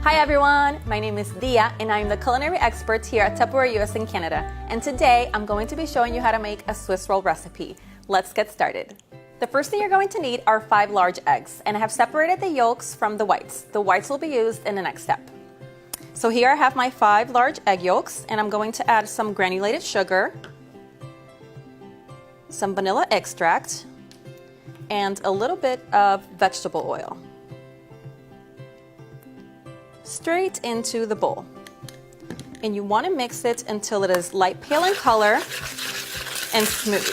Hi everyone, my name is Dia and I'm the culinary expert here at Tupperware US and Canada. And today I'm going to be showing you how to make a Swiss roll recipe. Let's get started. The first thing you're going to need are 5 large eggs, and I have separated the yolks from the whites. The whites will be used in the next step. So here I have my 5 large egg yolks, and I'm going to add some granulated sugar, some vanilla extract, and a little bit of vegetable oil. Straight into the bowl. And you want to mix it until it is light pale in color and smooth.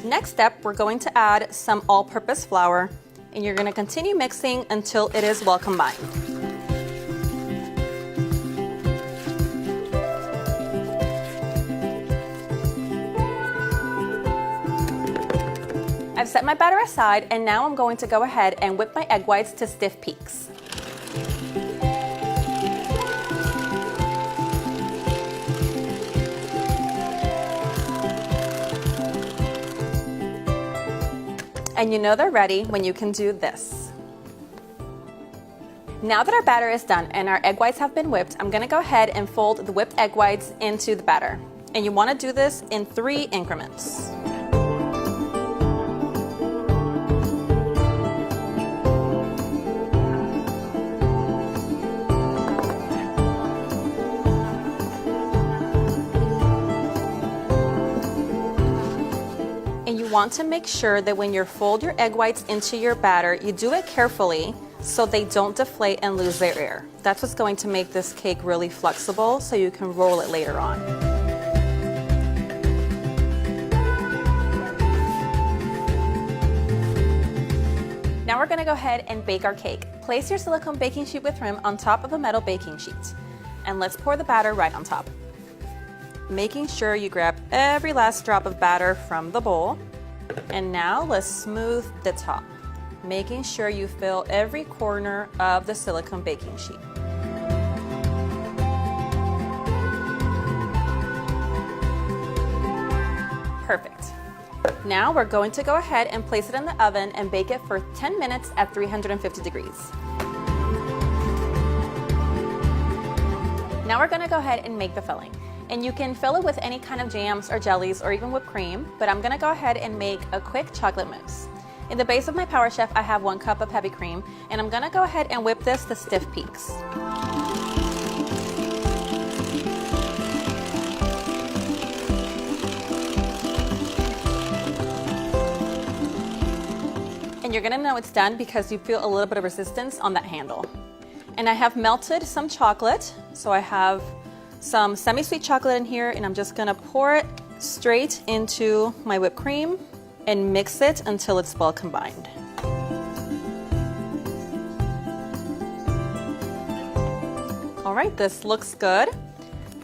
Next step, we're going to add some all-purpose flour, and you're going to continue mixing until it is well combined. I've set my batter aside, and now I'm going to go ahead and whip my egg whites to stiff peaks. And you know they're ready when you can do this. Now that our batter is done and our egg whites have been whipped, I'm going to go ahead and fold the whipped egg whites into the batter. And you want to do this in 3 increments. And you want to make sure that when you fold your egg whites into your batter, you do it carefully so they don't deflate and lose their air. That's what's going to make this cake really flexible so you can roll it later on. Now we're going to go ahead and bake our cake. Place your silicone baking sheet with rim on top of a metal baking sheet. And let's pour the batter right on top. Making sure you grab every last drop of batter from the bowl. And now let's smooth the top, making sure you fill every corner of the silicone baking sheet. Perfect. Now we're going to go ahead and place it in the oven and bake it for 10 minutes at 350 degrees. Now we're going to go ahead and make the filling. And you can fill it with any kind of jams or jellies or even whipped cream, but I'm going to go ahead and make a quick chocolate mousse. In the base of my Power Chef, I have 1 cup of heavy cream, and I'm going to go ahead and whip this to stiff peaks. And you're going to know it's done because you feel a little bit of resistance on that handle. And I have melted some chocolate, so I have some semi-sweet chocolate in here, and I'm just gonna pour it straight into my whipped cream and mix it until it's well combined. All right, this looks good.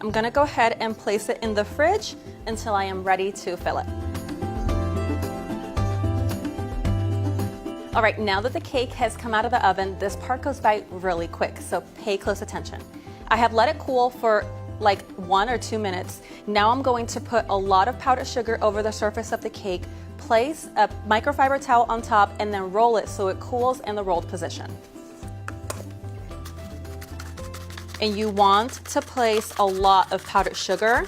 I'm gonna go ahead and place it in the fridge until I am ready to fill it. All right, now that the cake has come out of the oven, this part goes by really quick, so pay close attention. I have let it cool for like 1 or 2 minutes. Now I'm going to put a lot of powdered sugar over the surface of the cake, place a microfiber towel on top, and then roll it so it cools in the rolled position. And you want to place a lot of powdered sugar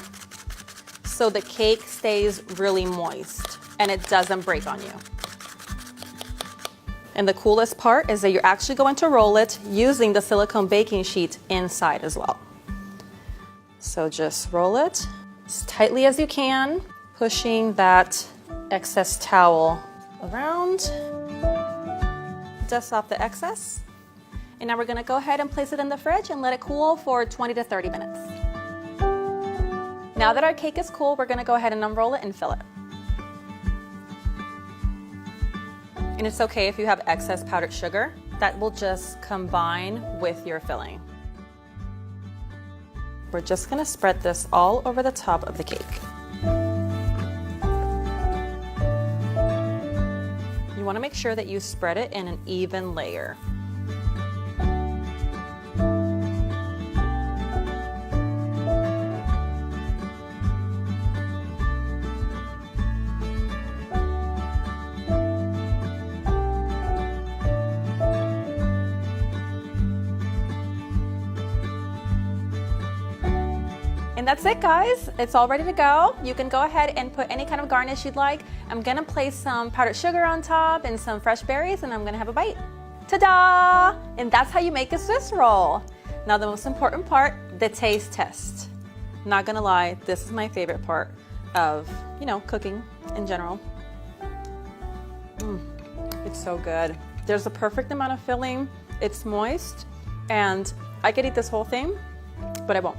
so the cake stays really moist and it doesn't break on you. And the coolest part is that you're actually going to roll it using the silicone baking sheet inside as well. So just roll it as tightly as you can, pushing that excess towel around. Dust off the excess. And now we're going to go ahead and place it in the fridge and let it cool for 20 to 30 minutes. Now that our cake is cool, we're going to go ahead and unroll it and fill it. And it's okay if you have excess powdered sugar. That will just combine with your filling. We're just going to spread this all over the top of the cake. You want to make sure that you spread it in an even layer. that's it, guys. It's all ready to go. You can go ahead and put any kind of garnish you'd like. I'm gonna place some powdered sugar on top and some fresh berries, and I'm gonna have a bite. Ta-da! And that's how you make a Swiss roll. Now the most important part, the taste test. Not gonna lie, this is my favorite part of, cooking in general. It's so good. There's a perfect amount of filling. It's moist, and I could eat this whole thing, but I won't.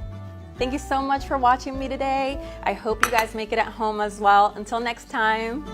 Thank you so much for watching me today. I hope you guys make it at home as well. Until next time.